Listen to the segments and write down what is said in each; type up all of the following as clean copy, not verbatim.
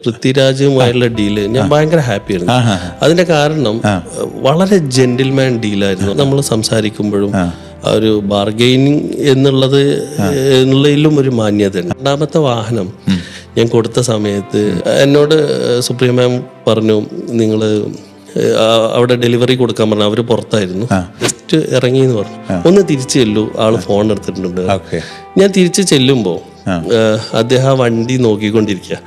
പൃഥ്വിരാജുമായുള്ള deal ഞാൻ ഭയങ്കര ഹാപ്പിയായിരുന്നു. അതിന്റെ കാരണം വളരെ ജെന്റിൽമാൻ ഡീലായിരുന്നു. നമ്മൾ സംസാരിക്കുമ്പോഴും ഒരു ബാർഗെയിനിങ് എന്നുള്ളതിലും ഒരു മാന്യത ഉണ്ട്. രണ്ടാമത്തെ വാഹനം ഞാൻ കൊടുത്ത സമയത്ത് എന്നോട് സുപ്രീം മാം പറഞ്ഞു, നിങ്ങൾ അവിടെ ഡെലിവറി കൊടുക്കാൻ പറഞ്ഞു. അവര് പുറത്തായിരുന്നു. ജസ്റ്റ് ഇറങ്ങി എന്ന് പറഞ്ഞു, ഒന്ന് തിരിച്ചു ചെല്ലു, ആള് ഫോൺ എടുത്തിട്ടുണ്ട്. ഞാൻ തിരിച്ചു ചെല്ലുമ്പോ അദ്ദേഹം ആ വണ്ടി നോക്കിക്കൊണ്ടിരിക്കുക.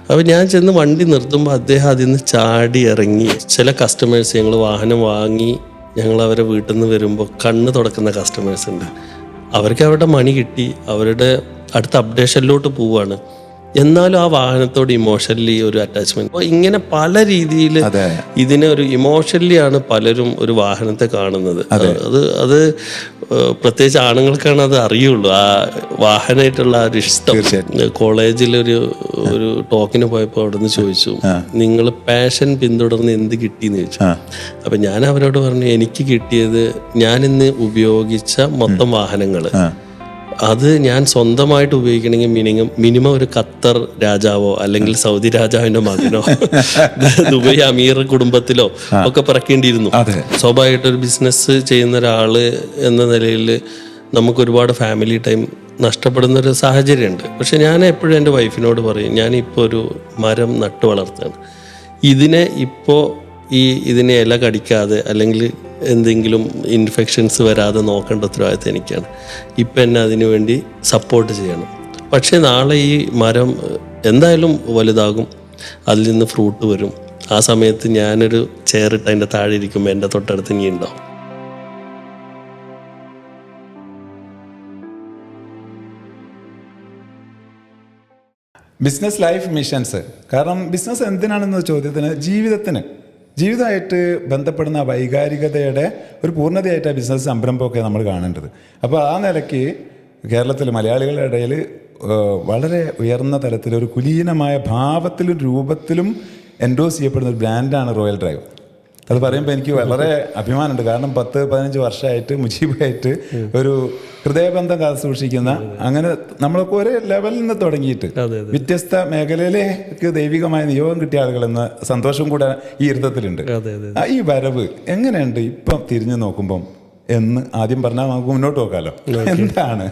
അപ്പൊ ഞാൻ ചെന്ന് വണ്ടി നിർത്തുമ്പോൾ അദ്ദേഹം അതിൽ നിന്ന് ചാടി ഇറങ്ങി. ചില കസ്റ്റമേഴ്സ് ഞങ്ങൾ വാഹനം വാങ്ങി ഞങ്ങൾ അവരെ വീട്ടിൽ നിന്ന് വരുമ്പോൾ കണ്ണ് തുടക്കുന്ന കസ്റ്റമേഴ്സ് ഉണ്ട്. അവർക്ക് അവരുടെ മണി കിട്ടി, അവരുടെ അടുത്ത അപ്ഡേഷനിലോട്ട് പോവാണ്. എന്നാലും ആ വാഹനത്തോട് ഇമോഷണലി ഒരു അറ്റാച്ച്മെന്റ്. അപ്പോൾ ഇങ്ങനെ പല രീതിയിൽ ഇതിനെ ഒരു ഇമോഷണലി ആണ് പലരും ഒരു വാഹനത്തെ കാണുന്നത്. അത് പ്രത്യേകിച്ച് ആണുങ്ങൾക്കാണ് അത് അറിയുള്ളൂ, ആ വാഹനമായിട്ടുള്ള ആ ഒരു ഇഷ്ടം. കോളേജിലൊരു ടോക്കിന് പോയപ്പോൾ അവിടെ നിന്ന് ചോദിച്ചു, നിങ്ങൾ പാഷൻ പിന്തുടർന്ന് എന്ത് കിട്ടിയെന്ന് ചോദിച്ചു. അപ്പം ഞാൻ അവരോട് പറഞ്ഞു, എനിക്ക് കിട്ടിയത് ഞാനിന്ന് ഉപയോഗിച്ച മൊത്തം വാഹനങ്ങൾ അത് ഞാൻ സ്വന്തമായിട്ട് ഉപയോഗിക്കണമെങ്കിൽ മിനിമം ഒരു ഖത്തർ രാജാവോ അല്ലെങ്കിൽ സൗദി രാജാവിന്റെ മകനോ ദുബൈ അമീർ കുടുംബത്തിലോ ഒക്കെ പിറക്കേണ്ടിയിരുന്നു. സ്വാഭാവികമായിട്ടൊരു ബിസിനസ് ചെയ്യുന്ന ഒരാള് എന്ന നിലയിൽ നമുക്ക് ഒരുപാട് ഫാമിലി ടൈം നഷ്ടപ്പെടുന്ന ഒരു സാഹചര്യമുണ്ട്. പക്ഷെ ഞാൻ എപ്പോഴും എൻ്റെ വൈഫിനോട് പറയും, ഞാനിപ്പോൾ ഒരു മരം നട്ടു വളർത്തുകയാണ്. ഇതിനെ ഇല കടിക്കാതെ അല്ലെങ്കിൽ എന്തെങ്കിലും ഇൻഫെക്ഷൻസ് വരാതെ നോക്കേണ്ട ഉത്തരവാദിത്തം എനിക്കാണ്. ഇപ്പം എന്നെ അതിനു വേണ്ടി സപ്പോർട്ട് ചെയ്യണം. പക്ഷേ നാളെ ഈ മരം എന്തായാലും വലുതാകും, അതിൽ നിന്ന് ഫ്രൂട്ട് വരും. ആ സമയത്ത് ഞാനൊരു ചെയറിട്ട് അതിൻ്റെ താഴെ ഇരിക്കുമ്പോൾ എൻ്റെ തൊട്ടടുത്ത് നീ ഉണ്ടാവും. Business life missions. കാരണം ബിസിനസ് എന്തിനാണെന്ന ചോദ്യത്തിന് ജീവിതമായിട്ട് ബന്ധപ്പെടുന്ന വൈകാരികതയുടെ ഒരു പൂർണ്ണതയായിട്ടാണ് ബിസിനസ് സംരംഭമൊക്കെ നമ്മൾ കാണേണ്ടത്. അപ്പോൾ ആ നിലയ്ക്ക് കേരളത്തിൽ മലയാളികളുടെ ഇടയിൽ വളരെ ഉയർന്ന തലത്തിൽ ഒരു കുലീനമായ ഭാവത്തിലും രൂപത്തിലും എൻഡോസ് ചെയ്യപ്പെടുന്ന ഒരു ബ്രാൻഡാണ് റോയൽ ഡ്രൈവ്. അത് പറയുമ്പോൾ എനിക്ക് വളരെ അഭിമാനമുണ്ട്. കാരണം 10-15 വർഷമായിട്ട് മുജീബായിട്ട് ഒരു ഹൃദയബന്ധം കാത്തു സൂക്ഷിക്കുന്ന, അങ്ങനെ നമ്മളൊക്കെ ഒരേ ലെവലിൽ നിന്ന് തുടങ്ങിയിട്ട് വ്യത്യസ്ത മേഖലയിലേക്ക് ദൈവികമായ നിയോഗം കിട്ടിയ ആളുകളെന്ന സന്തോഷം കൂടെ ഈ ഇരുത്തത്തിലുണ്ട്. ഈ വരവ് എങ്ങനെയുണ്ട് ഇപ്പം തിരിഞ്ഞു നോക്കുമ്പം എന്ന് ആദ്യം പറഞ്ഞാൽ നമുക്ക് മുന്നോട്ട് നോക്കാമല്ലോ. എന്താണ്?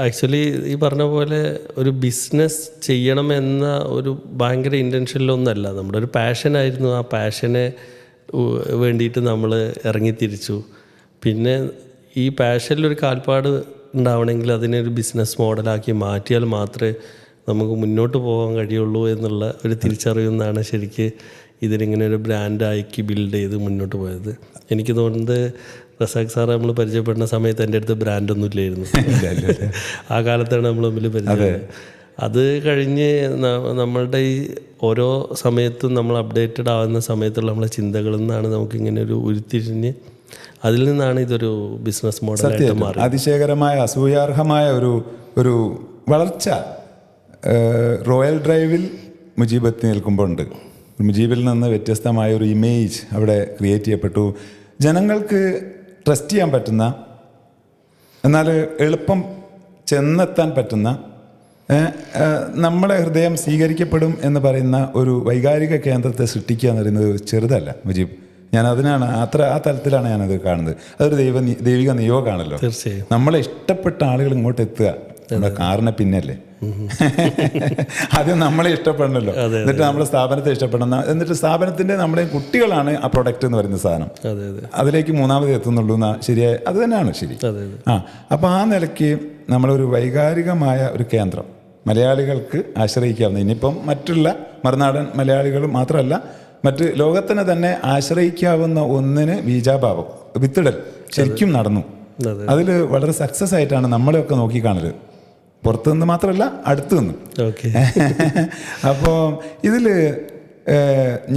ആക്ച്വലി ഈ പറഞ്ഞ പോലെ ഒരു ബിസിനസ് ചെയ്യണമെന്ന ഒരു ഭയങ്കര ഇൻറ്റൻഷനിലൊന്നുമല്ല, നമ്മുടെ ഒരു പാഷനായിരുന്നു. ആ പാഷനെ വേണ്ടിയിട്ട് നമ്മൾ ഇറങ്ങിത്തിരിച്ചു. പിന്നെ ഈ പാഷനിലൊരു കാൽപ്പാട് ഉണ്ടാവണമെങ്കിൽ അതിനെ ഒരു ബിസിനസ് മോഡലാക്കി മാറ്റിയാൽ മാത്രമേ നമുക്ക് മുന്നോട്ട് പോകാൻ കഴിയുള്ളൂ എന്നുള്ള ഒരു തിരിച്ചറിവിൽ നിന്നാണ് ശരിക്ക് ഇതിനിങ്ങനെ ഒരു ബ്രാൻഡാക്കി ബിൽഡ് ചെയ്ത് മുന്നോട്ട് പോയത്. എനിക്ക് തോന്നുന്നത് റസാഖ് സാറ് നമ്മൾ പരിചയപ്പെടുന്ന സമയത്ത് എൻ്റെ അടുത്ത് ബ്രാൻഡൊന്നും ഇല്ലായിരുന്നു. ആ കാലത്താണ് നമ്മൾ തമ്മിൽ പരിചയം. അത് കഴിഞ്ഞ് നമ്മളുടെ ഈ ഓരോ സമയത്തും നമ്മൾ അപ്ഡേറ്റഡ് ആവുന്ന സമയത്തുള്ള നമ്മളെ ചിന്തകളിൽ നിന്നാണ് നമുക്കിങ്ങനെ ഒരു ഉരുത്തിരിഞ്ഞ് അതിൽ നിന്നാണ് ഇതൊരു ബിസിനസ് മോഡലായിട്ട് മാറി. അതിശയകരമായ അസൂയാർഹമായ ഒരു വളർച്ച റോയൽ ഡ്രൈവിൽ മുജീബ് എത്തി നിൽക്കുമ്പോൾ ഉണ്ട്. മുജീബിൽ നിന്ന് വ്യത്യസ്തമായ ഒരു ഇമേജ് അവിടെ ക്രിയേറ്റ് ചെയ്യപ്പെട്ടു. ജനങ്ങൾക്ക് ട്രസ്റ്റ് ചെയ്യാൻ പറ്റുന്ന, എന്നാൽ എളുപ്പം ചെന്നെത്താൻ പറ്റുന്ന, നമ്മുടെ ഹൃദയം സ്വീകരിക്കപ്പെടും എന്ന് പറയുന്ന ഒരു വൈകാരിക കേന്ദ്രത്തെ സൃഷ്ടിക്കുക എന്ന് പറയുന്നത് ചെറുതല്ല മുജീബ്. ഞാൻ അതിനാണ് ആ തലത്തിലാണ് ഞാനത് കാണുന്നത്. അതൊരു ദൈവിക നിയോഗമാണല്ലോ. നമ്മളെ ഇഷ്ടപ്പെട്ട ആളുകൾ ഇങ്ങോട്ട് എത്തുക നമ്മുടെ കാറിനെ പിന്നല്ലേ. ആദ്യം നമ്മളെ ഇഷ്ടപ്പെടണമല്ലോ, എന്നിട്ട് നമ്മുടെ സ്ഥാപനത്തെ ഇഷ്ടപ്പെടണം, എന്നിട്ട് സ്ഥാപനത്തിൻ്റെ നമ്മുടെ കുട്ടികളാണ് ആ പ്രൊഡക്റ്റ് എന്ന് പറയുന്ന സാധനം. അതിലേക്ക് മൂന്നാമത് എത്തുന്നുള്ളൂ എന്നാ ശരിയായ അത് തന്നെയാണ് ശരി. അപ്പോൾ ആ നിലയ്ക്ക് നമ്മളൊരു വൈകാരികമായ ഒരു കേന്ദ്രം മലയാളികൾക്ക് ആശ്രയിക്കാവുന്ന, ഇനിയിപ്പം മറ്റുള്ള മറുനാടൻ മലയാളികൾ മാത്രമല്ല മറ്റ് ലോകത്തിന് തന്നെ ആശ്രയിക്കാവുന്ന ഒന്നിന് ബീജാഭാവം വിത്തിടൽ ശരിക്കും നടന്നു. അതിൽ വളരെ സക്സസ് ആയിട്ടാണ് നമ്മളെയൊക്കെ നോക്കിക്കാണല്, പുറത്തുനിന്ന് മാത്രമല്ല അടുത്തു നിന്നും. അപ്പോൾ ഇതിൽ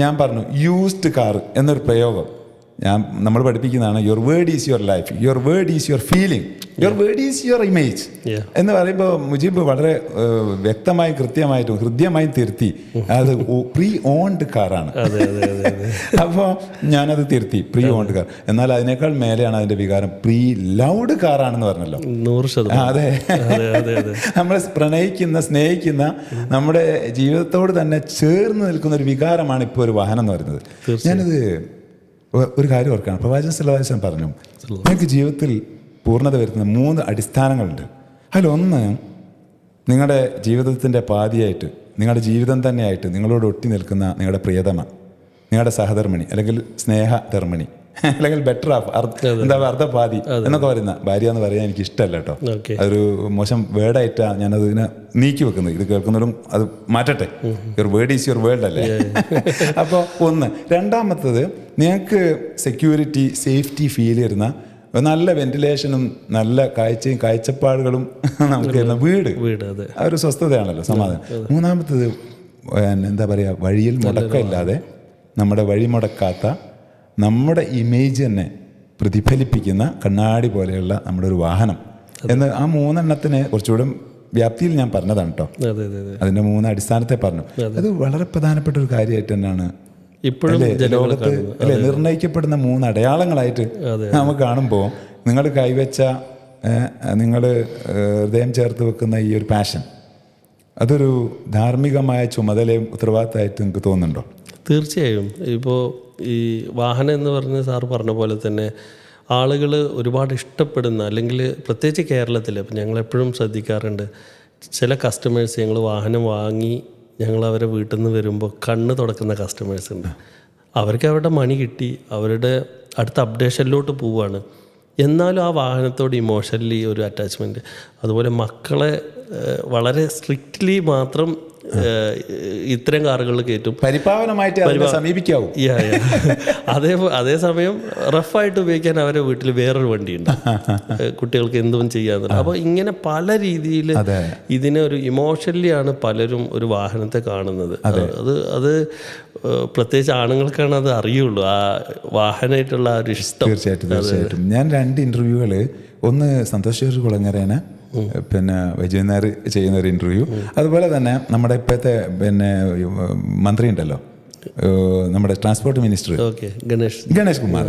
ഞാൻ പറഞ്ഞു യൂസ്ഡ് കാർ എന്നൊരു പ്രയോഗം നമ്മൾ പഠിപ്പിക്കുന്നതാണ് your word is your life, your word is your feeling, your word is your image എന്ന് പറയുമ്പോൾ മുജീബ് വളരെ വ്യക്തമായും കൃത്യമായിട്ടും ഹൃദ്യമായും തിരുത്തി. അത് പ്രീ ഓൺഡ് കാറാണ്. അപ്പോൾ ഞാനത് തിരുത്തി, പ്രീ ഓൺഡ് കാർ. എന്നാൽ അതിനേക്കാൾ മേലെയാണ് അതിന്റെ വികാരം, പ്രീ ലൗഡ് കാറാണെന്ന് പറഞ്ഞല്ലോ. 100%. അതെ, നമ്മൾ പ്രണയിക്കുന്ന സ്നേഹിക്കുന്ന നമ്മുടെ ജീവിതത്തോട് തന്നെ ചേർന്ന് നിൽക്കുന്ന ഒരു വികാരമാണ് ഇപ്പോൾ ഒരു വാഹനം എന്ന് പറയുന്നത്. ഞാനിത് ഒരു കാര്യം ഓർക്കണം, പ്രവാചകൻ സല്ലല്ലാഹു അലൈഹി വസല്ലം പറഞ്ഞു, നിങ്ങൾക്ക് ജീവിതത്തിൽ പൂർണ്ണത വരുത്തുന്ന 3 അടിസ്ഥാനങ്ങളുണ്ട്. അതിലൊന്ന്, നിങ്ങളുടെ ജീവിതത്തിൻ്റെ പാതിയായിട്ട്, നിങ്ങളുടെ ജീവിതം തന്നെയായിട്ട് നിങ്ങളോട് ഒട്ടി നിൽക്കുന്ന നിങ്ങളുടെ പ്രിയതമ, നിങ്ങളുടെ സഹധർമ്മിണി അല്ലെങ്കിൽ സ്നേഹധർമ്മിണി അല്ലെങ്കിൽ ബെറ്റർ ഹാഫ്, അർദ്ധപാതി എന്നൊക്കെ പറയുന്ന ഭാര്യ എന്ന് പറയാൻ എനിക്ക് ഇഷ്ടമല്ല കേട്ടോ. അതൊരു മോശം വേർഡായിട്ടാണ് ഞാനത് ഇതിനെ നീക്കി വെക്കുന്നത്. ഇത് കേൾക്കുന്നവരും അത് മാറ്റട്ടെ. Your word is your world അല്ലേ. അപ്പോൾ ഒന്ന്. രണ്ടാമത്തത്, നിങ്ങൾക്ക് സെക്യൂരിറ്റി, സേഫ്റ്റി ഫീൽ ചെയ്യുന്ന നല്ല വെന്റിലേഷനും നല്ല കാഴ്ചയും കാഴ്ചപ്പാടുകളും നമുക്ക് വീട് ഒരു സ്വസ്ഥതയാണല്ലോ, സമാധാനം. മൂന്നാമത്തത്, എന്താ പറയുക, വഴിയിൽ മുടക്കമില്ലാതെ നമ്മുടെ വഴി മുടക്കാത്ത നമ്മുടെ ഇമേജ് തന്നെ പ്രതിഫലിപ്പിക്കുന്ന കണ്ണാടി പോലെയുള്ള നമ്മുടെ ഒരു വാഹനം എന്ന് ആ 3 എണ്ണത്തിന് കുറച്ചുകൂടെ വ്യാപ്തിയിൽ ഞാൻ പറഞ്ഞതാണ് കേട്ടോ. അതിൻ്റെ 3 അടിസ്ഥാനത്തെ പറഞ്ഞു. അത് വളരെ പ്രധാനപ്പെട്ട ഒരു കാര്യമായിട്ട് തന്നെയാണ് ഇപ്പോഴും ലോകത്ത് നിർണ്ണയിക്കപ്പെടുന്ന 3 അടയാളങ്ങളായിട്ട് നമുക്ക് കാണുമ്പോൾ, നിങ്ങൾ കൈവച്ച, നിങ്ങൾ ഹൃദയം ചേർത്ത് വെക്കുന്ന ഈ ഒരു പാഷൻ, അതൊരു ധാർമ്മികമായ ചുമതലയും ഉത്തരവാദിത്തമായിട്ട് നിങ്ങൾക്ക് തോന്നുന്നുണ്ടോ? തീർച്ചയായും. ഇപ്പോൾ ഈ വാഹനം എന്ന് പറഞ്ഞ സാറ് പറഞ്ഞ പോലെ തന്നെ ആളുകൾ ഒരുപാട് ഇഷ്ടപ്പെടുന്ന, അല്ലെങ്കിൽ പ്രത്യേകിച്ച് കേരളത്തിൽ ഇപ്പം ഞങ്ങളെപ്പോഴും ശ്രദ്ധിക്കാറുണ്ട്, ചില കസ്റ്റമേഴ്സ് ഞങ്ങൾ വാഹനം വാങ്ങി ഞങ്ങൾ അവരെ വീട്ടിൽ നിന്ന് വരുമ്പോൾ കണ്ണ് തുടക്കുന്ന കസ്റ്റമേഴ്സ് ഉണ്ട്. അവർക്ക് അവരുടെ മണി കിട്ടി, അവരുടെ അടുത്ത അപ്ഡേഷനിലോട്ട് പോവുകയാണ്. എന്നാലും ആ വാഹനത്തോട് ഇമോഷണലി ഒരു അറ്റാച്ച്മെൻറ്റ്. അതുപോലെ മക്കളെ വളരെ സ്ട്രിക്റ്റ്ലി മാത്രം ഇത്തരം കാറുകളിൽ കയറ്റും, പരിപാവനമായിട്ട് സമീപിക്കാവും. അതേസമയം റഫായിട്ട് ഉപയോഗിക്കാൻ അവരെ വീട്ടിൽ വേറൊരു വണ്ടിയുണ്ട്, കുട്ടികൾക്ക് എന്തും ചെയ്യാന്നുള്ളത്. അപ്പോൾ ഇങ്ങനെ പല രീതിയിൽ ഇതിനെ ഒരു ഇമോഷണലി ആണ് പലരും ഒരു വാഹനത്തെ കാണുന്നത്. അത് പ്രത്യേകിച്ച് ആണുങ്ങൾക്കാണ് അത് അറിയുള്ളൂ, ആ വാഹനമായിട്ടുള്ള ആ ഒരു ഇഷ്ടം. തീർച്ചയായിട്ടും. ഞാൻ 2 ഇൻ്റർവ്യൂകൾ, ഒന്ന് സന്തോഷ് ജോർജ് കുളങ്ങരേനെ, പിന്നെ വൈജയനാർ ചെയ്യുന്ന ഒരു ഇൻ്റർവ്യൂ, അതുപോലെ തന്നെ നമ്മുടെ ഇപ്പോഴത്തെ മന്ത്രി ഉണ്ടല്ലോ, നമ്മുടെ ട്രാൻസ്പോർട്ട് മിനിസ്റ്റർ ഗണേഷ് കുമാർ,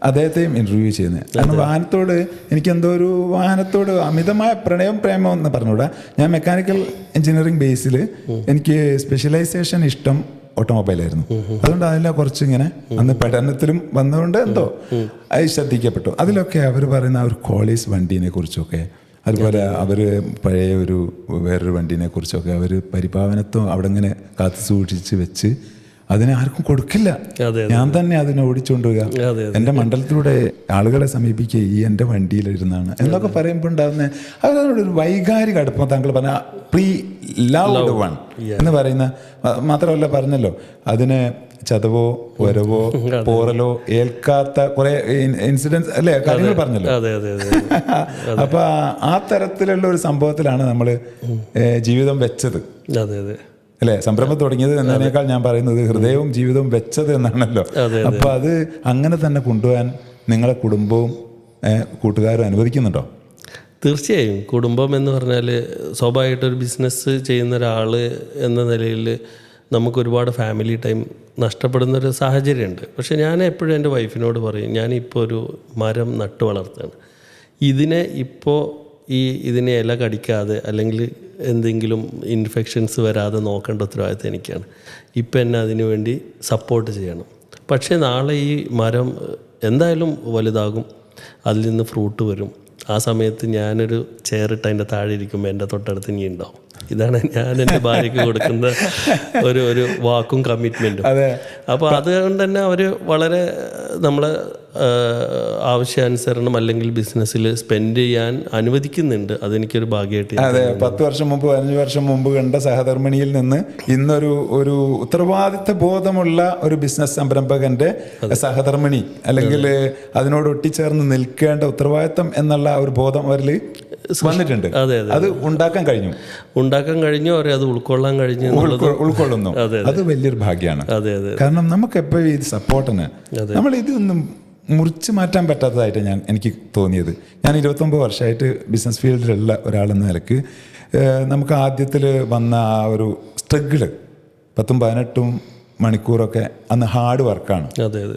അദ്ദേഹത്തെയും ഇൻ്റർവ്യൂ ചെയ്യുന്നത്. കാരണം വാഹനത്തോട് എനിക്കെന്തോ ഒരു വാഹനത്തോട് അമിതമായ പ്രേമം എന്ന് പറഞ്ഞുകൂടാ. ഞാൻ മെക്കാനിക്കൽ എഞ്ചിനീയറിംഗ് ബേസിൽ എനിക്ക് സ്പെഷ്യലൈസേഷൻ ഇഷ്ടം ഓട്ടോമൊബൈലായിരുന്നു. അതുകൊണ്ട് അതിലെ കുറച്ചിങ്ങനെ അന്ന് പഠനത്തിലും വന്നുകൊണ്ട് എന്തോ അത് ശ്രദ്ധിക്കപ്പെട്ടു. അതിലൊക്കെ അവർ പറയുന്ന ഒരു കോളേജ് വണ്ടീനെ കുറിച്ചൊക്കെ, അതുപോലെ അവർ പഴയ വേറൊരു വണ്ടീനെ കുറിച്ചൊക്കെ അവർ പരിപാവനത്വം അവിടെ ഇങ്ങനെ കാത്തു സൂക്ഷിച്ച് വെച്ച് അതിനെ ആർക്കും കൊടുക്കില്ല. ഞാൻ തന്നെ അതിനെ ഓടിച്ചുകൊണ്ട് പോവുക, എൻ്റെ മണ്ഡലത്തിലൂടെ ആളുകളെ സമീപിക്കുക, ഈ എൻ്റെ വണ്ടിയിലിരുന്നാണ് എന്നൊക്കെ പറയുമ്പോൾ ഉണ്ടാകുന്ന അതിനോടൊരു വൈകാരിക അടുപ്പം. താങ്കൾ പറഞ്ഞ പ്രീ ലവ്ഡ് വൺ എന്ന് പറയുന്ന, മാത്രമല്ല പറഞ്ഞല്ലോ, അതിന് ചതവോ വരവോ പോറലോ ഏൽക്കാത്ത കുറെ ഇൻസിഡൻസ് അല്ലേ, കാര്യങ്ങൾ പറഞ്ഞല്ലോ. അപ്പൊ ആ തരത്തിലുള്ള ഒരു സംഭവത്തിലാണ് നമ്മൾ ജീവിതം വെച്ചത് അല്ലേ, സംരംഭം തുടങ്ങിയത് എന്നതിനേക്കാൾ ഞാൻ പറയുന്നത് ഹൃദയവും ജീവിതവും വെച്ചത് എന്നാണല്ലോ. അപ്പൊ അത് അങ്ങനെ തന്നെ കൊണ്ടുപോകാൻ നിങ്ങളെ കുടുംബവും കൂട്ടുകാരും അനുവദിക്കുന്നുണ്ടോ? തീർച്ചയായും. കുടുംബം എന്ന് പറഞ്ഞാൽ സ്വാഭാവികമായിട്ടൊരു ബിസിനസ് ചെയ്യുന്ന ഒരാൾ എന്ന നിലയിൽ നമുക്കൊരുപാട് ഫാമിലി ടൈം നഷ്ടപ്പെടുന്നൊരു സാഹചര്യമുണ്ട്. പക്ഷേ ഞാൻ എപ്പോഴും എൻ്റെ വൈഫിനോട് പറയും, ഞാനിപ്പോൾ ഒരു മരം നട്ടു വളർത്തുകയാണ്, ഇതിനെ ഇല കടിക്കാതെ അല്ലെങ്കിൽ എന്തെങ്കിലും ഇൻഫെക്ഷൻസ് വരാതെ നോക്കേണ്ട ഉത്തരവാദിത്തം എനിക്കാണ്. ഇപ്പം എന്നെ അതിനു വേണ്ടി സപ്പോർട്ട് ചെയ്യണം. പക്ഷേ നാളെ ഈ മരം എന്തായാലും വലുതാകും, അതിൽ നിന്ന് ഫ്രൂട്ട് വരും. ആ സമയത്ത് ഞാനൊരു ചെയറിട്ട് അതിൻ്റെ താഴെ ഇരിക്കുമ്പോൾ എൻ്റെ തൊട്ടടുത്ത് നീ ഉണ്ടാവും. ഇതാണ് ഞാൻ എൻ്റെ ഭാര്യയ്ക്ക് കൊടുക്കുന്ന ഒരു വാക്കും കമ്മിറ്റ്മെൻറ്റും. അപ്പോൾ അതുകൊണ്ട് തന്നെ അവർ വളരെ നമ്മളെ ആവശ്യാനുസരണം അല്ലെങ്കിൽ ബിസിനസ്സിൽ സ്പെൻഡ് ചെയ്യാൻ അനുവദിക്കുന്നുണ്ട്. അതെനിക്കൊരു ഭാഗ്യമായിട്ട്. അതെ, 10 വർഷം മുമ്പ് 15 വർഷം മുമ്പ് കണ്ട സഹധർമ്മിണിയിൽ നിന്ന് ഇന്നൊരു ഉത്തരവാദിത്ത ബോധമുള്ള ഒരു ബിസിനസ് സംരംഭകന്റെ സഹധർമ്മിണി അല്ലെങ്കിൽ അതിനോട് ഒട്ടിച്ചേർന്ന് നിൽക്കേണ്ട ഉത്തരവാദിത്തം എന്നുള്ള ഒരു ബോധം അവരിൽ വന്നിട്ടുണ്ട്. അത് ഉണ്ടാക്കാൻ കഴിഞ്ഞു, അവരെ അത് ഉൾക്കൊള്ളുന്നു. അത് വലിയൊരു ഭാഗ്യമാണ്. കാരണം നമുക്ക് എപ്പോഴും ഇത് സപ്പോർട്ടിന് നമ്മൾ ഇതൊന്നും മുറിച്ച് മാറ്റാൻ പറ്റാത്തതായിട്ട് എനിക്ക് തോന്നിയത്. ഞാൻ 29 വർഷമായിട്ട് ബിസിനസ് ഫീൽഡിലുള്ള ഒരാളെന്ന നിലക്ക് നമുക്ക് ആദ്യത്തിൽ വന്ന ആ ഒരു സ്ട്രഗിള് 10-18 മണിക്കൂറൊക്കെ അന്ന് ഹാർഡ് വർക്കാണ്.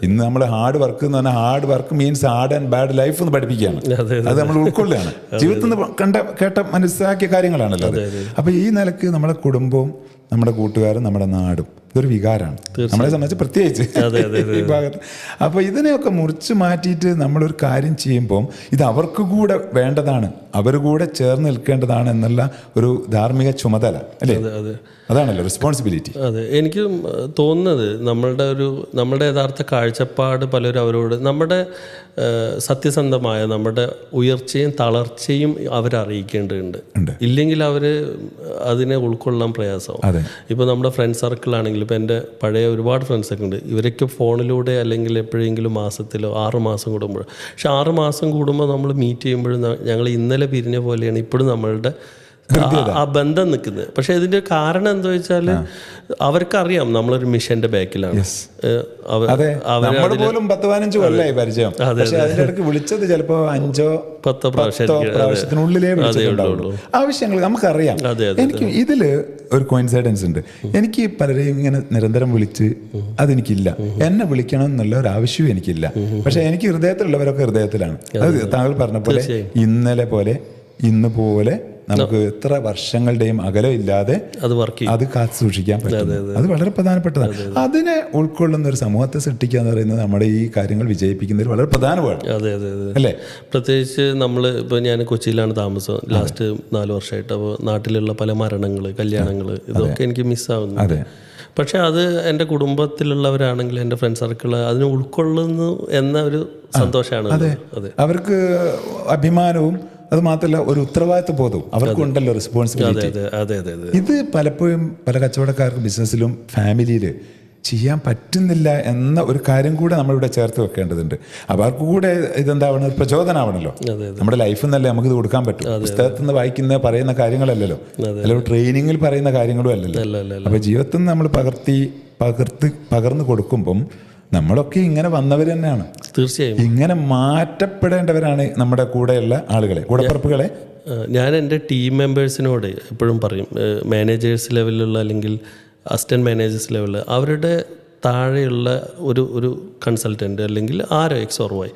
ഇന്ന് നമ്മൾ ഹാർഡ് വർക്ക് എന്ന് പറഞ്ഞാൽ hard work means hard and bad life എന്ന് പഠിപ്പിക്കുകയാണ്. അത് നമ്മൾ ഉൾക്കൊള്ളുകയാണ്. ജീവിതത്തിൽ നിന്ന് കേട്ട മനസ്സിലാക്കിയ കാര്യങ്ങളാണല്ലോ അത്. അപ്പോൾ ഈ നിലക്ക് നമ്മുടെ കുടുംബവും നമ്മുടെ കൂട്ടുകാരും നമ്മുടെ നാടും ഇതൊരു വികാരമാണ് നമ്മളെ സംബന്ധിച്ച് പ്രത്യേകിച്ച് ഈ ഭാഗത്ത്. അപ്പോൾ ഇതിനെയൊക്കെ മുറിച്ച് മാറ്റിയിട്ട് നമ്മളൊരു കാര്യം ചെയ്യുമ്പം ഇത് അവർക്ക് കൂടെ വേണ്ടതാണ്, അവർ കൂടെ ചേർന്ന് നിൽക്കേണ്ടതാണ് എന്നുള്ള ഒരു ധാർമ്മിക ചുമതല അല്ലേ? അതാണല്ലോ റെസ്പോൺസിബിലിറ്റി. അതെ, എനിക്ക് തോന്നുന്നത് നമ്മളുടെ യഥാർത്ഥ കാഴ്ചപ്പാട് പലരും അവരോട് നമ്മുടെ സത്യസന്ധമായ നമ്മുടെ ഉയർച്ചയും തളർച്ചയും അവരറിയിക്കേണ്ടതുണ്ട്. ഇല്ലെങ്കിൽ അവർ അതിനെ ഉൾക്കൊള്ളാൻ പ്രയാസമാവും. ഇപ്പോൾ നമ്മുടെ ഫ്രണ്ട് സർക്കിളാണെങ്കിൽ ഇപ്പോൾ എൻ്റെ പഴയ ഒരുപാട് ഫ്രണ്ട്സൊക്കെ ഉണ്ട്. ഇവരൊക്കെ ഫോണിലൂടെ അല്ലെങ്കിൽ എപ്പോഴെങ്കിലും മാസത്തിലോ 6 മാസം കൂടുമ്പോഴോ, പക്ഷെ 6 മാസം കൂടുമ്പോൾ നമ്മൾ മീറ്റ് ചെയ്യുമ്പോഴും ഞങ്ങൾ ഇന്നലെ പിരിഞ്ഞ പോലെയാണ് ഇപ്പോഴും നമ്മളുടെ ആ ബന്ധം നിൽക്കുന്നത്. പക്ഷെ ഇതിന്റെ കാരണം എന്താ വെച്ചാൽ അവർക്കറിയാം നമ്മളൊരു മിഷന്റെ ബാക്കിലാണ്. പോലും 10-15 കൊല്ലമായി പരിചയം. പക്ഷെ അതിന്റെ ഇടയ്ക്ക് വിളിച്ചത് ചിലപ്പോ 5-10 പ്രാവശ്യത്തിനുള്ളിലേ വിളിച്ചിട്ടുണ്ടാവുള്ളൂ. ആവശ്യങ്ങൾ നമുക്കറിയാം. എനിക്ക് ഇതില് ഒരു കോയിൻസൈഡൻസ് ഉണ്ട്. എനിക്ക് പലരെയും ഇങ്ങനെ നിരന്തരം വിളിച്ച് അതെനിക്കില്ല, എന്നെ വിളിക്കണം എന്നുള്ള ഒരു ആവശ്യവും എനിക്കില്ല. പക്ഷെ എനിക്ക് ഹൃദയത്തിലുള്ളവരൊക്കെ ഹൃദയത്തിലാണ്. അത് താങ്കൾ പറഞ്ഞ പോലെ ഇന്നലെ പോലെ ഇന്ന് പോലെ നമുക്ക് എത്ര വർഷങ്ങളുടെയും അകലമില്ലാതെ അത് കാത്തു സൂക്ഷിക്കാൻ പറ്റും. അത് വളരെ പ്രധാനപ്പെട്ടതാണ്. അതിനെ ഉൾക്കൊള്ളുന്ന ഒരു സമൂഹത്തെ സൃഷ്ടിക്കുക എന്ന് പറയുന്നത് നമ്മുടെ ഈ കാര്യങ്ങൾ വിജയിപ്പിക്കുന്നതിൽ വളരെ പ്രധാനമാണ്. അല്ലേ? പ്രത്യേകിച്ച് നമ്മൾ ഇപ്പോൾ ഞാൻ കൊച്ചിയിലാണ് താമസം ലാസ്റ്റ് 4 വർഷമായിട്ട്. അപ്പോൾ നാട്ടിലുള്ള പല മരണങ്ങൾ, കല്യാണങ്ങൾ, ഇതൊക്കെ എനിക്ക് മിസ്സാവുന്നു. പക്ഷെ അത് എൻ്റെ കുടുംബത്തിലുള്ളവരാണെങ്കിൽ എൻ്റെ ഫ്രണ്ട് സർക്കിൾ അതിനെ ഉൾക്കൊള്ളുന്നു എന്ന ഒരു സന്തോഷമാണ്. അവർക്ക് അഭിമാനവും അത് മാത്രമല്ല ഒരു ഉത്തരവാദിത്വ ബോധവും അവർക്കുണ്ടല്ലോ, റെസ്പോൺസിബിലിറ്റി. ഇത് പലപ്പോഴും പല കച്ചവടക്കാർക്കും ബിസിനസ്സിലും ഫാമിലിയിൽ ചെയ്യാൻ പറ്റുന്നില്ല എന്ന ഒരു കാര്യം കൂടെ നമ്മളിവിടെ ചേർത്ത് വെക്കേണ്ടതുണ്ട്. അപ്പോൾ അവർക്ക് കൂടെ ഇതെന്താവണം, ഒരു പ്രചോദനമാവണല്ലോ. നമ്മുടെ ലൈഫിൽ നിന്നല്ലേ നമുക്കിത് കൊടുക്കാൻ പറ്റും. പുസ്തകത്തിൽ നിന്ന് വായിക്കുന്ന പറയുന്ന കാര്യങ്ങളല്ലല്ലോ, അല്ലെങ്കിൽ ട്രെയിനിങ്ങിൽ പറയുന്ന കാര്യങ്ങളും അല്ലല്ലോ. അപ്പോൾ ജീവിതത്തിൽ നിന്ന് നമ്മൾ പകർന്നു കൊടുക്കുമ്പം നമ്മളൊക്കെ ഇങ്ങനെ വന്നവർ തന്നെയാണ്. തീർച്ചയായും ഇങ്ങനെ മാറ്റപ്പെടേണ്ടവരാണ് നമ്മുടെ കൂടെയുള്ള ആളുകളെ, കൂടപ്പറപ്പുകളെ. ഞാൻ എൻ്റെ ടീം മെമ്പേഴ്സിനോട് എപ്പോഴും പറയും, മാനേജേഴ്സ് ലെവലിലുള്ള അല്ലെങ്കിൽ അസിസ്റ്റൻറ്റ് മാനേജേഴ്സ് ലെവലിൽ അവരുടെ താഴെയുള്ള ഒരു കൺസൾട്ടൻ്റ് അല്ലെങ്കിൽ ആരോ XY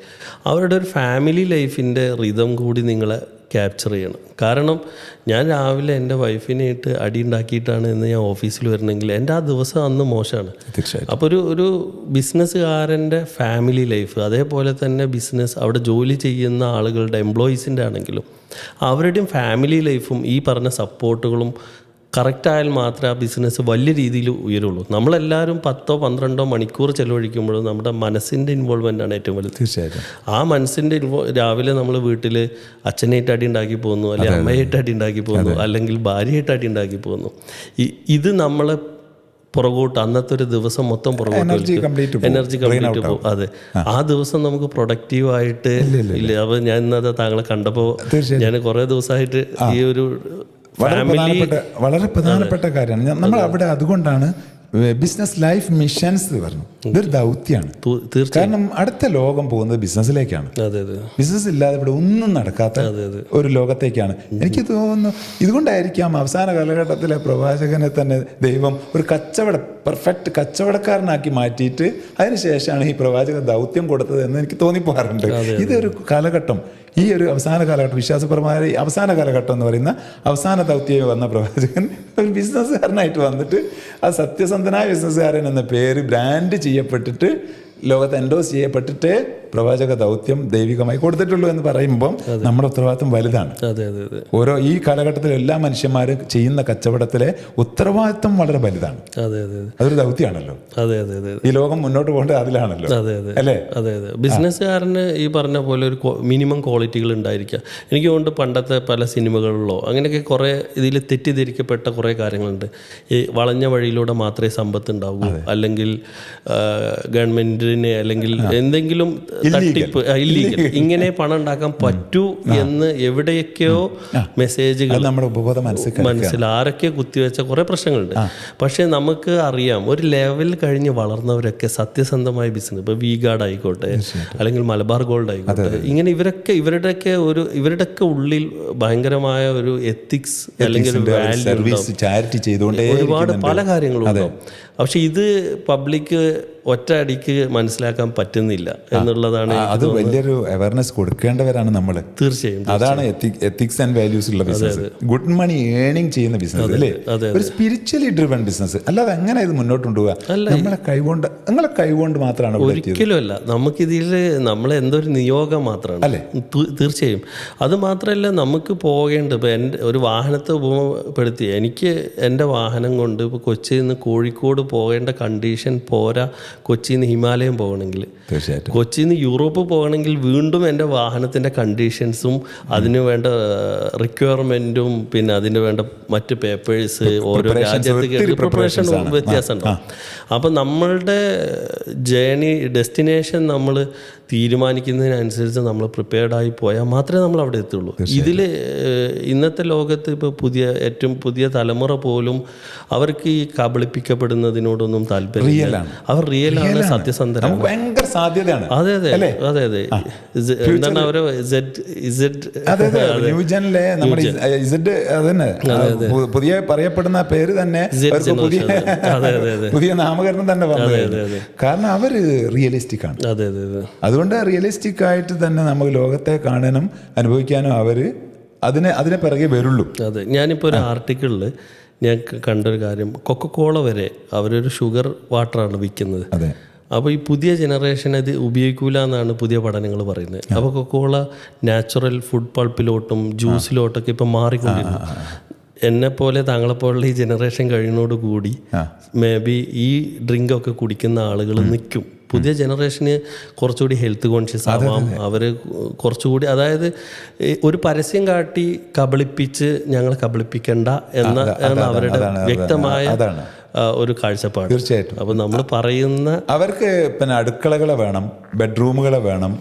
അവരുടെ ഒരു ഫാമിലി ലൈഫിൻ്റെ റിതം കൂടി നിങ്ങളെ ക്യാപ്ചർ ചെയ്യണം. കാരണം ഞാൻ രാവിലെ എൻ്റെ വൈഫിനായിട്ട് അടി ഉണ്ടാക്കിയിട്ടാണ് എന്ന് ഞാൻ ഓഫീസിൽ വരണമെങ്കിൽ എൻ്റെ ആ ദിവസം അന്ന് മോശമാണ്. അപ്പോൾ ഒരു ബിസിനസ്സുകാരൻ്റെ ഫാമിലി ലൈഫ്, അതേപോലെ തന്നെ ബിസിനസ് അവിടെ ജോലി ചെയ്യുന്ന ആളുകളുടെ എംപ്ലോയീസിൻ്റെ ആണെങ്കിലും അവരുടെയും ഫാമിലി ലൈഫും ഈ പറഞ്ഞ സപ്പോർട്ടുകളും കറക്റ്റായാൽ മാത്രമേ ആ ബിസിനസ് വലിയ രീതിയിൽ ഉയരുള്ളൂ. നമ്മളെല്ലാവരും 10-12 മണിക്കൂർ ചെലവഴിക്കുമ്പോഴും നമ്മുടെ മനസ്സിൻ്റെ ഇൻവോൾവ്മെൻ്റ് ആണ് ഏറ്റവും വലുത്. തീർച്ചയായിട്ടും ആ മനസ്സിൻ്റെ രാവിലെ നമ്മൾ വീട്ടിൽ അച്ഛനായിട്ട് അടി ഉണ്ടാക്കി പോകുന്നു, അല്ലെങ്കിൽ അമ്മയായിട്ട് അടി ഉണ്ടാക്കി പോകുന്നു, അല്ലെങ്കിൽ ഭാര്യയായിട്ട് അടി ഉണ്ടാക്കി പോകുന്നു. ഇത് നമ്മളെ പുറകോട്ട് അന്നത്തെ ഒരു ദിവസം മൊത്തം പുറകോട്ട് എനർജി കംപ്ലീറ്റ് പോകും. അതെ, ആ ദിവസം നമുക്ക് പ്രൊഡക്റ്റീവായിട്ട് ഇല്ല. അപ്പോൾ ഞാൻ ഇന്നത് താങ്കളെ കണ്ടപ്പോൾ ഞാൻ കുറേ ദിവസമായിട്ട് ഈ ഒരു വളരെ പ്രധാനപ്പെട്ട കാര്യമാണ്. നമ്മൾ അവിടെ അതുകൊണ്ടാണ് ബിസിനസ് ലൈഫ് മിഷൻസ് പറഞ്ഞു. ഇതൊരു ദൗത്യമാണ്. കാരണം അടുത്ത ലോകം പോകുന്നത് ബിസിനസ്സിലേക്കാണ്. ബിസിനസ് ഇല്ലാതെ ഇവിടെ ഒന്നും നടക്കാത്ത ഒരു ലോകത്തേക്കാണ്. എനിക്ക് തോന്നുന്നു ഇതുകൊണ്ടായിരിക്കാം അവസാന കാലഘട്ടത്തിലെ പ്രവാചകനെ തന്നെ ദൈവം ഒരു പെർഫെക്റ്റ് കച്ചവടക്കാരനാക്കി മാറ്റിയിട്ട് അതിനുശേഷമാണ് ഈ പ്രവാചക ദൗത്യം കൊടുത്തത് എന്ന് എനിക്ക് തോന്നിപ്പോകാറുണ്ട്. ഇതൊരു കാലഘട്ടം, ഈ ഒരു അവസാന കാലഘട്ടം, വിശ്വാസപരമായ അവസാന കാലഘട്ടം എന്ന് പറയുന്ന അവസാന ദൗത്യമായി വന്ന പ്രവാചകൻ ഒരു ബിസിനസ്സുകാരനായിട്ട് വന്നിട്ട് ആ സത്യസന്ധനായ ബിസിനസ്സുകാരൻ എന്ന പേര് ബ്രാൻഡ് ചെയ്യപ്പെട്ടിട്ട് ലോകത്ത് എൻഡോസ് ചെയ്യപ്പെട്ടിട്ട് പ്രവാചക ദൗത്യം ദൈവികമായി കൊടുത്തിട്ടുള്ളൂ എന്ന് പറയുമ്പം നമ്മുടെ ഉത്തരവാദിത്വം വലുതാണ്. ഓരോ ഈ കാലഘട്ടത്തിൽ എല്ലാ മനുഷ്യന്മാരും ചെയ്യുന്ന കച്ചവടത്തിലെ ഉത്തരവാദിത്വം വളരെ വലുതാണ്. അതൊരു ദൗത്യമാണല്ലോ. ഈ ലോകം മുന്നോട്ട് പോകേണ്ടത് അതിലാണല്ലോ, അല്ലേ? ബിസിനസ്സുകാരന് ഈ പറഞ്ഞ പോലെ ഒരു മിനിമം ക്വാളിറ്റികൾ ഉണ്ടായിരിക്കുക. എനിക്ക് തോന്നുന്നു പണ്ടത്തെ പല സിനിമകളിലോ അങ്ങനെയൊക്കെ കുറേ ഇതിൽ തെറ്റിദ്ധരിക്കപ്പെട്ട കുറേ കാര്യങ്ങളുണ്ട്. ഈ വളഞ്ഞ വഴിയിലൂടെ മാത്രമേ സമ്പത്ത് ഉണ്ടാവൂ, അല്ലെങ്കിൽ ഗവൺമെൻറ്റിനെ അല്ലെങ്കിൽ എന്തെങ്കിലും തട്ടിപ്പ് ഇല്ലീഗൽ ഇങ്ങനെ പണം ഉണ്ടാക്കാൻ പറ്റൂ എന്ന് എവിടെയൊക്കെയോ മെസ്സേജുകൾ നമ്മുടെ ഉപബോധ മനസ്സിൽ ആരൊക്കെ കുത്തിവെച്ച കുറെ പ്രശ്നങ്ങളുണ്ട്. പക്ഷെ നമുക്ക് അറിയാം ഒരു ലെവൽ കഴിഞ്ഞ് വളർന്നവരൊക്കെ സത്യസന്ധമായ ബിസിനസ്, ഇപ്പോൾ വി ഗാർഡ് ആയിക്കോട്ടെ അല്ലെങ്കിൽ മലബാർ ഗോൾഡ് ആയിക്കോട്ടെ, ഇങ്ങനെ ഇവരുടെയൊക്കെ ഉള്ളിൽ ഭയങ്കരമായ ഒരു എത്തിക്സ് അല്ലെങ്കിൽ ഒരു വാല്യൂ, ചാരിറ്റി ചെയ്തുകൊണ്ടേ ഒരുപാട് പല കാര്യങ്ങളും ഉണ്ടാവും. പക്ഷെ ഇത് പബ്ലിക് ഒറ്റ അടിക്ക് മനസ്സിലാക്കാൻ പറ്റുന്നില്ല എന്നുള്ളതാണ്. അത് വലിയൊരു അവയർനെസ് കൊടുക്കേണ്ടവരാണ് നമ്മൾ. തീർച്ചയായും അതാണ് എത്തിക്സ് ആൻഡ് വാല്യൂസ് ഉള്ള ബിസിനസ്, ഗുഡ് മണി ഏണിംഗ് ചെയ്യുന്ന ബിസിനസ് അല്ലേ, ഒരു സ്പിരിച്വലി ഡ്രിവൺ ബിസിനസ്. അല്ലാതെ എങ്ങനെ ഇത് മുന്നോട്ട് കൊണ്ടുപോകുക? നിങ്ങളെ കൈകൊണ്ട് മാത്രമാണ്. ഒരിക്കലും അല്ല. നമുക്കിതിൽ നമ്മളെന്തൊരു നിയോഗം മാത്രമാണ് അല്ലേ? തീർച്ചയായും. അത് മാത്രമല്ല, നമുക്ക് പോകേണ്ടത് ഇപ്പോൾ എൻ്റെ ഒരു വാഹനത്തെ ഉപയോഗപ്പെടുത്തി എനിക്ക് എൻ്റെ വാഹനം കൊണ്ട് ഇപ്പോൾ കൊച്ചിയിൽ നിന്ന് കോഴിക്കോട് പോകേണ്ട കണ്ടീഷൻ പോരാ. കൊച്ചിയിൽ നിന്ന് ഹിമാലയം പോകണമെങ്കിൽ, തീർച്ചയായിട്ടും കൊച്ചിയിൽ നിന്ന് യൂറോപ്പ് പോകണമെങ്കിൽ വീണ്ടും എൻ്റെ വാഹനത്തിൻ്റെ കണ്ടീഷൻസും അതിന് വേണ്ട റിക്വയർമെൻറ്റും പിന്നെ അതിന് വേണ്ട മറ്റ് പേപ്പേഴ്സ് ഓരോ രാജ്യത്ത് പ്രിപ്പറേഷൻ വ്യത്യാസമുണ്ടാവും. അപ്പം നമ്മളുടെ ജേണി ഡെസ്റ്റിനേഷൻ നമ്മൾ തീരുമാനിക്കുന്നതിനനുസരിച്ച് നമ്മൾ പ്രിപ്പയർഡായി പോയാൽ മാത്രമേ നമ്മൾ അവിടെ എത്തുള്ളൂ. ഇതിൽ ഇന്നത്തെ ലോകത്ത് ഇപ്പോൾ ഏറ്റവും പുതിയ തലമുറ പോലും അവർക്ക് ഈ കബളിപ്പിക്കപ്പെടുന്നതിനോടൊന്നും താല്പര്യമില്ല. അവർ റിയലാണ്, സത്യസന്ധരാണ്. ഭയങ്കര സാധ്യതയാണ്. അതെ അതെ അതെ അതെ. എന്താണ് അവരെ പുതിയ പറയപ്പെടുന്ന പേര് തന്നെ പുതിയ നാമകരണം തന്നെ വന്നത്. കാരണം അവര് റിയലിസ്റ്റിക് ആണ്. അതെ അതെ അതെ. അതുകൊണ്ട് റിയലിസ്റ്റിക് ആയിട്ട് തന്നെ നമുക്ക് ലോകത്തെ കാണാനും അനുഭവിക്കാനും അവര് അതിനെ പിറകെ വരുള്ളൂ. അതെ. ഞാനിപ്പോൾ ഒരു ആർട്ടിക്കിളിൽ ഞാൻ കണ്ടൊരു കാര്യം, കൊക്കക്കോള വരെ അവരൊരു ഷുഗർ വാട്ടറാണ് വിൽക്കുന്നത്. അതെ. അപ്പോൾ ഈ പുതിയ ജനറേഷൻ അത് ഉപയോഗിക്കൂല എന്നാണ് പുതിയ പഠനങ്ങൾ പറയുന്നത്. അപ്പോൾ കൊക്കക്കോള നാച്ചുറൽ ഫുഡ് പൾപ്പിലോട്ടും ജ്യൂസിലോട്ടൊക്കെ ഇപ്പം മാറിക്കൊണ്ടിരുന്നു. എന്നെപ്പോലെ താങ്കളെപ്പോലുള്ള ഈ ജനറേഷൻ കഴിയുന്നതോടുകൂടി മേ ബി ഈ ഡ്രിങ്കൊക്കെ കുടിക്കുന്ന ആളുകൾ നിൽക്കും. പുതിയ ജനറേഷന് കുറച്ചുകൂടി ഹെൽത്ത് കോൺഷ്യസ് ആവാം. അവർ കുറച്ചുകൂടി, അതായത് ഒരു പരസ്യം കാട്ടി കബളിപ്പിച്ച് ഞങ്ങളെ കബളിപ്പിക്കണ്ട എന്ന അവരുടെ വ്യക്തമായ ഒരു കാഴ്ചപ്പാട്. തീർച്ചയായിട്ടും. അപ്പൊ നമ്മൾ പറയുന്ന അവർക്ക് പിന്നെ അടുക്കളകളെ വേണം, ബെഡ്റൂമുകളെ വേണം.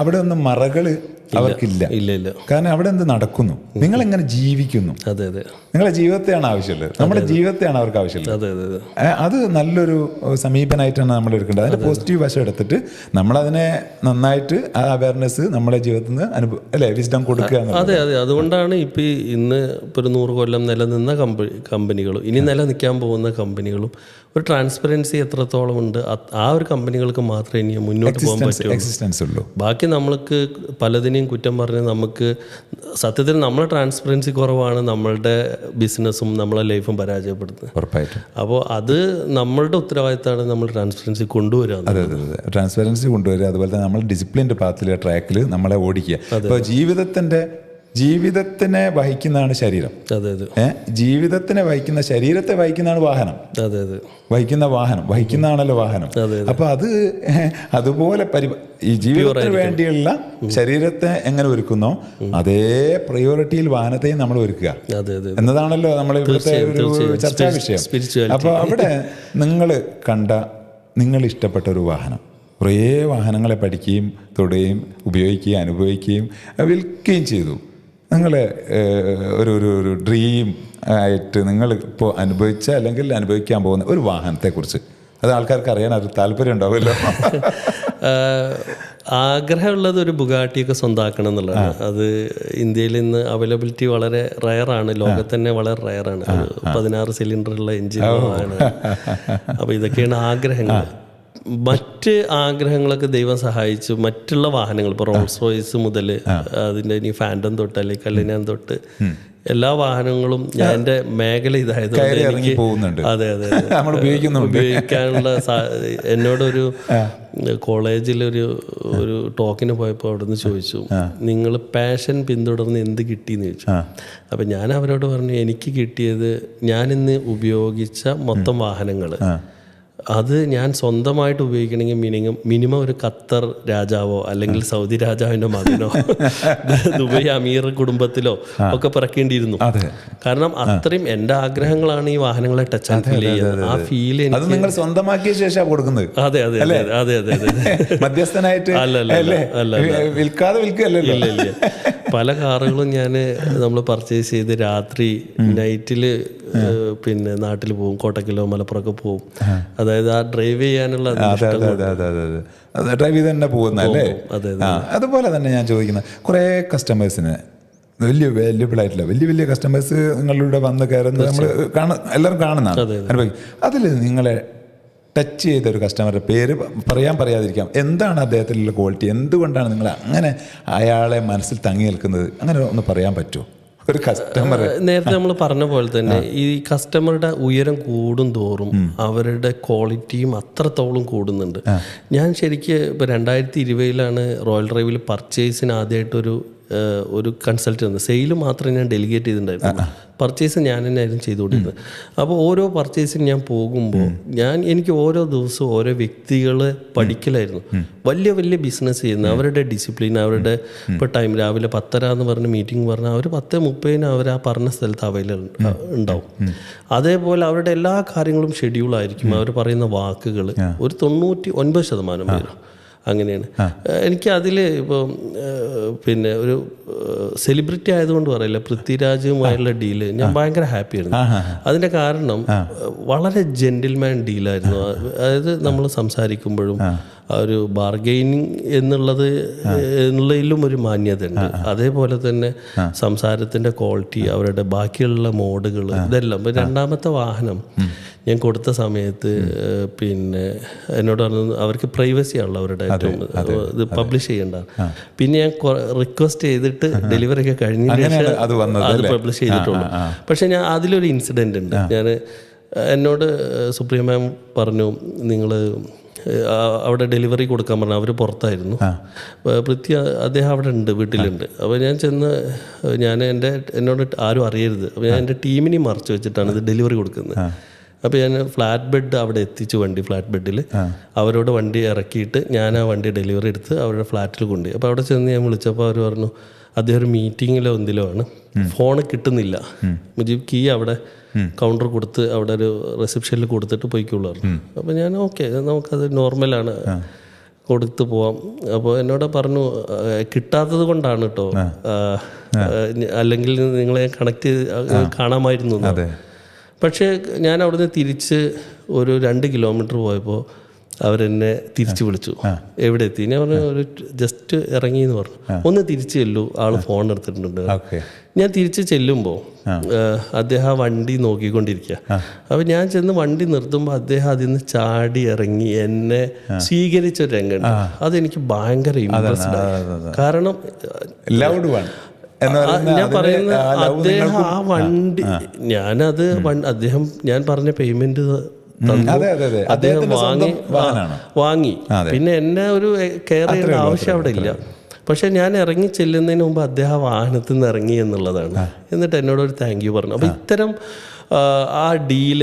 അവിടെ ഒന്നും മറകള് അവർക്കില്ല. ഇല്ല ഇല്ല. കാരണം അവിടെ എന്ത് നടക്കുന്നു, നിങ്ങൾ എങ്ങനെ ജീവിക്കുന്നു, അതെ അതെ, നിങ്ങളെ ജീവിതത്തെയാണ് ആവശ്യമുള്ളത്. നമ്മുടെ ജീവിതത്തെയാണ് അവർക്ക് ആവശ്യമുള്ളത്. അതെ അതെ. അത് നല്ലൊരു സമീപനമായിട്ടാണ് നമ്മൾ എടുക്കേണ്ടത്. അതിന്റെ പോസിറ്റീവ് വശം എടുത്തിട്ട് നമ്മളതിനെ നന്നായിട്ട് ആ അവയർനെസ് നമ്മുടെ ജീവിതത്തിൽ നിന്ന് വിസ്ഡം കൊടുക്കുക. അതെ അതെ. അതുകൊണ്ടാണ് ഇപ്പൊ ഇന്ന് ഇപ്പോൾ ഒരു 100 കൊല്ലം നിലനിന്ന കമ്പനികളും ഇനി നിലനിൽക്കാൻ പോകുന്ന കമ്പനികളും ഒരു ട്രാൻസ്പെറൻസി എത്രത്തോളം ഉണ്ട്, ആ ഒരു കമ്പനികൾക്ക് മാത്രമേ ഇനി മുന്നോട്ട് പോകാൻ പറ്റുള്ളൂ. ബാക്കി നമ്മൾക്ക് പലതിനെയും കുറ്റം പറഞ്ഞ് നമുക്ക് സത്യത്തിൽ നമ്മളെ ട്രാൻസ്പെറൻസി കുറവാണ് നമ്മളുടെ ബിസിനസ്സും നമ്മളെ ലൈഫും പരാജയപ്പെടുത്തുന്നത്. ഉറപ്പായിട്ടും. അപ്പോൾ അത് നമ്മളുടെ ഉത്തരവാദിത്തമാണ് നമ്മൾ ട്രാൻസ്പെറൻസി കൊണ്ടുവരിക. അതെ അതെ അതെ. ട്രാൻസ്പെറൻസി കൊണ്ടുവരിക. അതുപോലെ തന്നെ നമ്മൾ ഡിസിപ്ലിൻഡ് പാത്തിലെ ട്രാക്കിൽ നമ്മളെ ഓടിക്കുക. അപ്പോൾ ജീവിതത്തിനെ വഹിക്കുന്നതാണ് ശരീരം. അതെ അതെ. ജീവിതത്തിനെ വഹിക്കുന്ന, ശരീരത്തെ വഹിക്കുന്നതാണ് വാഹനം. അതെ അതെ. വഹിക്കുന്നതാണല്ലോ വാഹനം. അപ്പൊ അതുപോലെ ഈ ജീവിതത്തിന് വേണ്ടിയുള്ള ശരീരത്തെ എങ്ങനെ ഒരുക്കുന്നോ അതേ പ്രയോറിറ്റിയിൽ വാഹനത്തെയും നമ്മൾ ഒരുക്കുക എന്നതാണല്ലോ നമ്മൾ ഇവിടുത്തെ ഒരു ചർച്ചാ വിഷയം. അപ്പൊ അവിടെ നിങ്ങൾ ഇഷ്ടപ്പെട്ട ഒരു വാഹനം, കുറേ വാഹനങ്ങളെ പഠിക്കുകയും തൊടുകയും ഉപയോഗിക്കുകയും അനുഭവിക്കുകയും വിൽക്കുകയും ചെയ്തു. നിങ്ങൾ ഒരു ഡ്രീം ആയിട്ട് നിങ്ങൾ ഇപ്പോൾ അനുഭവിച്ച അല്ലെങ്കിൽ അനുഭവിക്കാൻ പോകുന്ന ഒരു വാഹനത്തെക്കുറിച്ച് അത് ആൾക്കാർക്ക് അറിയാൻ ഒരു താല്പര്യം ഉണ്ടാവുമല്ലോ. ആഗ്രഹമുള്ളത് ഒരു ബുഗാട്ടിയൊക്കെ സ്വന്തമാക്കണം എന്നുള്ളതാണ്. അത് ഇന്ത്യയിൽ ഇന്ന് അവൈലബിലിറ്റി വളരെ റയറാണ്, ലോകത്ത് തന്നെ വളരെ റയറാണ്. 16 സിലിണ്ടറുള്ള എഞ്ചിനാണ്. അപ്പോൾ ഇതൊക്കെയാണ് ആഗ്രഹങ്ങൾ. മറ്റ് ആഗ്രഹങ്ങളൊക്കെ ദൈവം സഹായിച്ചു. മറ്റുള്ള വാഹനങ്ങൾ ഇപ്പോൾ റോൾസ് റോയ്സ് മുതൽ അതിൻ്റെ ഇനി ഫാൻറ്റം തൊട്ട് അല്ലെങ്കിൽ കല്ലിനാൻ തൊട്ട് എല്ലാ വാഹനങ്ങളും ഞാൻ എൻ്റെ മേഖല ഇതായതുകൊണ്ട് എനിക്ക് അതെ അതെ ഉപയോഗിക്കാനുള്ള എന്നോടൊരു കോളേജിലൊരു ടോക്കിന് പോയപ്പോൾ അവിടെ നിന്ന് ചോദിച്ചു, നിങ്ങൾ പാഷൻ പിന്തുടർന്ന് എന്ത് കിട്ടിയെന്ന് ചോദിച്ചു. അപ്പം ഞാൻ അവരോട് പറഞ്ഞു, എനിക്ക് കിട്ടിയത് ഞാനിന്ന് ഉപയോഗിച്ച മൊത്തം വാഹനങ്ങൾ അത് ഞാൻ സ്വന്തമായിട്ട് ഉപയോഗിക്കണമെങ്കിൽ മിനിമം ഒരു ഖത്തർ രാജാവോ അല്ലെങ്കിൽ സൗദി രാജാവിൻ്റെ മകനോ ദുബൈ അമീർ കുടുംബത്തിലോ ഒക്കെ പിറക്കേണ്ടിയിരുന്നു. കാരണം അത്രയും എൻ്റെ ആഗ്രഹങ്ങളാണ് ഈ വാഹനങ്ങളെ ടച്ച് ആൻഡ് ഫീൽ ചെയ്യുന്നത്. ആ ഫീൽ നിങ്ങൾ സ്വന്തമാക്കിയ ശേഷം കൊടുക്കുന്നത്. അതെ അതെ അതെ അതെ അതെ അതെ മധ്യസ്ഥനായിട്ട് വിൽക്കാതെ വിൽക്കുകയല്ലോ. ഇല്ല. പല കാറുകളും നമ്മൾ പർച്ചേസ് ചെയ്ത് രാത്രി നൈറ്റില് പിന്നെ നാട്ടിൽ പോകും, കോട്ടക്കലോ മലപ്പുറമൊക്കെ പോകും. അതായത് ആ ഡ്രൈവ് ചെയ്യാനുള്ള ഡ്രൈവ് ചെയ്ത് തന്നെ പോകുന്നല്ലേ. അതുപോലെ തന്നെ ഞാൻ ചോദിക്കുന്നത്, കുറേ കസ്റ്റമേഴ്സിന് വലിയ വാല്യുബിൾ ആയിട്ടില്ല വലിയ കസ്റ്റമേഴ്സ് നിങ്ങളിലൂടെ വന്ന് കയറുന്നത് നമ്മൾ എല്ലാവരും കാണുന്നതാണ്. അതിൽ നിങ്ങളെ ടച്ച് ചെയ്ത ഒരു കസ്റ്റമറുടെ പേര് പറയാതിരിക്കാം, എന്താണ് അദ്ദേഹത്തിലുള്ള ക്വാളിറ്റി, എന്തുകൊണ്ടാണ് നിങ്ങൾ അങ്ങനെ അയാളെ മനസ്സിൽ തങ്ങി നിൽക്കുന്നത്, അങ്ങനെ ഒന്ന് പറയാൻ പറ്റുമോ? ഒരു കസ്റ്റമർ നേരത്തെ നമ്മൾ പറഞ്ഞ പോലെ തന്നെ ഈ കസ്റ്റമറുടെ ഉയരം കൂടും തോറും അവരുടെ ക്വാളിറ്റിയും അത്രത്തോളം കൂടുന്നുണ്ട്. ഞാൻ ശരിക്കും ഇപ്പോൾ 2020 റോയൽ ഡ്രൈവിൽ പർച്ചേസിന് ആദ്യമായിട്ടൊരു കൺസൾട്ട് വന്നത്. സെയിൽ മാത്രമേ ഞാൻ ഡെലിഗേറ്റ് ചെയ്തിട്ടുണ്ടായിരുന്നു, പർച്ചേസ് ഞാൻ തന്നെയായിരുന്നു ചെയ്തുകൊണ്ടിരുന്നത്. അപ്പോൾ ഓരോ പർച്ചേസിന് ഞാൻ പോകുമ്പോൾ എനിക്ക് ഓരോ ദിവസവും ഓരോ വ്യക്തികളെ പഠിക്കലായിരുന്നു. വലിയ ബിസിനസ് ചെയ്യുന്ന അവരുടെ ഡിസിപ്ലിൻ, അവരുടെ ഇപ്പോൾ ടൈം രാവിലെ 10:30 എന്ന് പറഞ്ഞ് മീറ്റിംഗ് പറഞ്ഞാൽ അവർ 10:30 അവർ ആ പറഞ്ഞ സ്ഥലത്ത് അവൈലബിൾ ഉണ്ടാവും. അതേപോലെ അവരുടെ എല്ലാ കാര്യങ്ങളും ഷെഡ്യൂളായിരിക്കും. അവർ പറയുന്ന വാക്കുകൾ ഒരു 99% പേരും അങ്ങനെയാണ്. എനിക്ക് അതിൽ ഇപ്പോൾ പിന്നെ ഒരു സെലിബ്രിറ്റി ആയതുകൊണ്ട് പറയില്ല, പൃഥ്വിരാജുമായുള്ള ഡീല് ഞാൻ ഭയങ്കര ഹാപ്പിയായിരുന്നു. അതിൻ്റെ കാരണം വളരെ ജെന്റിൽമാൻ ഡീലായിരുന്നു. അതായത് നമ്മൾ സംസാരിക്കുമ്പോഴും ഒരു ബാർഗെയിനിങ് എന്നുള്ളതിലും ഒരു മാന്യതയുണ്ട്. അതേപോലെ തന്നെ സംസാരത്തിൻ്റെ ക്വാളിറ്റി, അവരുടെ ബാക്കിയുള്ള മോഡുകൾ, ഇതെല്ലാം. ഇപ്പോൾ രണ്ടാമത്തെ വാഹനം ഞാൻ കൊടുത്ത സമയത്ത് പിന്നെ എന്നോട് പറഞ്ഞു അവർക്ക് പ്രൈവസി ആണല്ലോ അവരുടെ ഏറ്റവും ഇത് പബ്ലിഷ് ചെയ്യേണ്ട. പിന്നെ ഞാൻ റിക്വസ്റ്റ് ചെയ്തിട്ട് ഡെലിവറി ഒക്കെ കഴിഞ്ഞതിന് ശേഷം അത് പബ്ലിഷ് ചെയ്തിട്ടുള്ളൂ. പക്ഷെ ഞാൻ അതിലൊരു ഇൻസിഡൻ്റ് ഉണ്ട്. എന്നോട് സുപ്രിയ മാം പറഞ്ഞു, നിങ്ങൾ അവിടെ ഡെലിവറി കൊടുക്കാൻ പറഞ്ഞു. അവർ പുറത്തായിരുന്നു. അദ്ദേഹം അവിടെ ഉണ്ട്, വീട്ടിലുണ്ട്. അപ്പോൾ ഞാൻ ചെന്ന് എന്നോട് ആരും അറിയരുത്. അപ്പോൾ ഞാൻ എൻ്റെ ടീമിനെ മറച്ചു വെച്ചിട്ടാണ് ഇത് ഡെലിവറി കൊടുക്കുന്നത്. അപ്പോൾ ഞാൻ ഫ്ലാറ്റ് ബെഡ് അവിടെ എത്തിച്ചു, ഫ്ലാറ്റ് ബെഡിൽ അവരോട് വണ്ടി ഇറക്കിയിട്ട് ഞാൻ ആ വണ്ടി ഡെലിവറി എടുത്ത് അവരുടെ ഫ്ലാറ്റിൽ കൊണ്ടുപോയി. അപ്പോൾ അവിടെ ചെന്ന് ഞാൻ വിളിച്ചപ്പോൾ അവർ പറഞ്ഞു അദ്ദേഹം ഒരു മീറ്റിങ്ങിലോ എന്തിലോ ആണ്, ഫോണ് കിട്ടുന്നില്ല, മുജീബ് കീ അവിടെ കൗണ്ടർ കൊടുത്ത് അവിടെ ഒരു റിസപ്ഷനിൽ കൊടുത്തിട്ട് പോയിക്കുള്ളൂ. അപ്പോൾ ഞാൻ ഓക്കെ, നമുക്കത് നോർമലാണ്, കൊടുത്ത് പോവാം. അപ്പോൾ എന്നോട് പറഞ്ഞു കിട്ടാത്തത് കൊണ്ടാണ് കേട്ടോ, അല്ലെങ്കിൽ നിങ്ങളെ കണക്ട് കാണാമായിരുന്നു. പക്ഷേ ഞാൻ അവിടുന്ന് തിരിച്ച് ഒരു 2 കിലോമീറ്റർ പോയപ്പോൾ അവരെന്നെ തിരിച്ചു വിളിച്ചു. എവിടെ എത്തി? ഞാൻ പറഞ്ഞു ഒരു ജസ്റ്റ് ഇറങ്ങി എന്ന് പറഞ്ഞു. ഒന്ന് തിരിച്ചു ചെല്ലു, ആള് ഫോൺ എടുത്തിട്ടുണ്ട്. ഞാൻ തിരിച്ച് ചെല്ലുമ്പോൾ അദ്ദേഹം വണ്ടി നോക്കിക്കൊണ്ടിരിക്കുക. അപ്പം ഞാൻ ചെന്ന് വണ്ടി നിർത്തുമ്പോൾ അദ്ദേഹം അതിൽ നിന്ന് ചാടി ഇറങ്ങി എന്നെ സ്വീകരിച്ചൊരു രംഗമുണ്ട്. അതെനിക്ക് ഭയങ്കര ഇംപ്രസ്ഡ് ആയി. കാരണം ഞാൻ പറയുന്നത് അദ്ദേഹം ആ വണ്ടി അദ്ദേഹം ഞാൻ പറഞ്ഞ പേയ്മെന്റ് അദ്ദേഹം വാങ്ങി. പിന്നെ എന്നെ ഒരു കെയർ ചെയ്യേണ്ട ആവശ്യം അവിടെ ഇല്ല. പക്ഷെ ഞാൻ ഇറങ്ങി ചെല്ലുന്നതിന് മുമ്പ് അദ്ദേഹം വാഹനത്തിൽ നിന്ന് ഇറങ്ങി എന്നുള്ളതാണ്. എന്നിട്ട് എന്നോടൊരു താങ്ക് യു പറഞ്ഞു. അപ്പം ഇത്തരം ആ ഡീൽ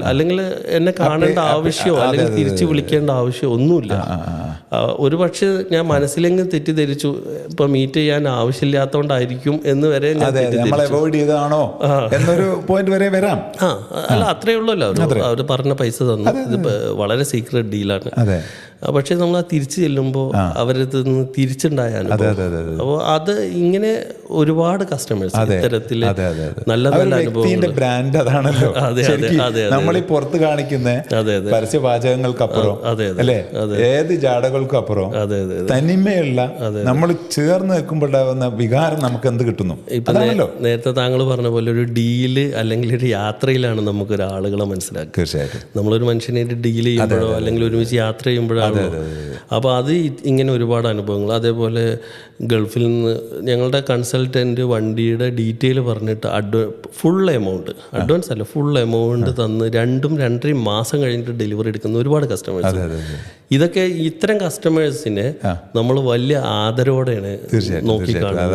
അല്ലെങ്കിൽ എന്നെ കാണേണ്ട ആവശ്യമോ അല്ലെങ്കിൽ തിരിച്ചു വിളിക്കേണ്ട ആവശ്യമോ ഒന്നുമില്ല. ഒരു പക്ഷെ ഞാൻ മനസ്സിലെങ്കിലും തെറ്റിദ്ധരിച്ചു, ഇപ്പൊ മീറ്റ് ചെയ്യാൻ ആവശ്യമില്ലാത്തോണ്ടായിരിക്കും എന്ന് വരെ ഞാൻ അല്ല, അത്രേ ഉള്ളല്ലോ. അവർ പറഞ്ഞ പൈസ തന്നു, ഇത് വളരെ സീക്രട്ട് ഡീലാണ്. പക്ഷെ നമ്മൾ ആ തിരിച്ചു ചെല്ലുമ്പോൾ അവരത് തിരിച്ചുണ്ടായ അനുഭവം. അപ്പോൾ അത് ഇങ്ങനെ ഒരുപാട് കസ്റ്റമേഴ്സ് ഇത്തരത്തില് നല്ല നല്ല അനുഭവങ്ങൾ. ബ്രാൻഡ് അതാണല്ലോ നമ്മൾ ഈ പുറത്ത് കാണിക്കുന്ന പരസ്യവാചകങ്ങൾക്കപ്പുറം അല്ലേ, ഏത് ജാടകൾക്കും അപ്പുറം തനിമയുള്ള നമ്മൾ ചേർന്ന് നിൽക്കുമ്പോഴുണ്ടാവുന്ന വികാരം നമുക്ക് എന്ത് കിട്ടുന്നു. ഇപ്പൊ നേരത്തെ താങ്കൾ പറഞ്ഞ പോലെ ഒരു ഡീല് അല്ലെങ്കിൽ ഒരു യാത്രയിലാണ് നമുക്ക് ഒരാളുകളെ മനസ്സിലാക്കുക. തീർച്ചയായിട്ടും നമ്മളൊരു മനുഷ്യനായിട്ട് ഡീൽ ചെയ്യുമ്പോഴോ അല്ലെങ്കിൽ ഒരുമിച്ച് യാത്ര ചെയ്യുമ്പോഴാണ്. അപ്പോൾ അത് ഇങ്ങനെ ഒരുപാട് അനുഭവങ്ങൾ. അതേപോലെ ഗൾഫിൽ നിന്ന് ഞങ്ങളുടെ കൺസൾട്ടൻറ്റ് വണ്ടിയുടെ ഡീറ്റെയിൽ പറഞ്ഞിട്ട് ഫുൾ അഡ്വാൻസ് അല്ല, ഫുൾ എമൗണ്ട് തന്ന് 2-2.5 മാസം കഴിഞ്ഞിട്ട് ഡെലിവറി എടുക്കുന്ന ഒരുപാട് കസ്റ്റമേഴ്സ്. ഇതൊക്കെ ഇത്തരം കസ്റ്റമേഴ്സിനെ നമ്മൾ വലിയ ആദരവോടെയാണ് നോക്കിക്കാണുന്നത്.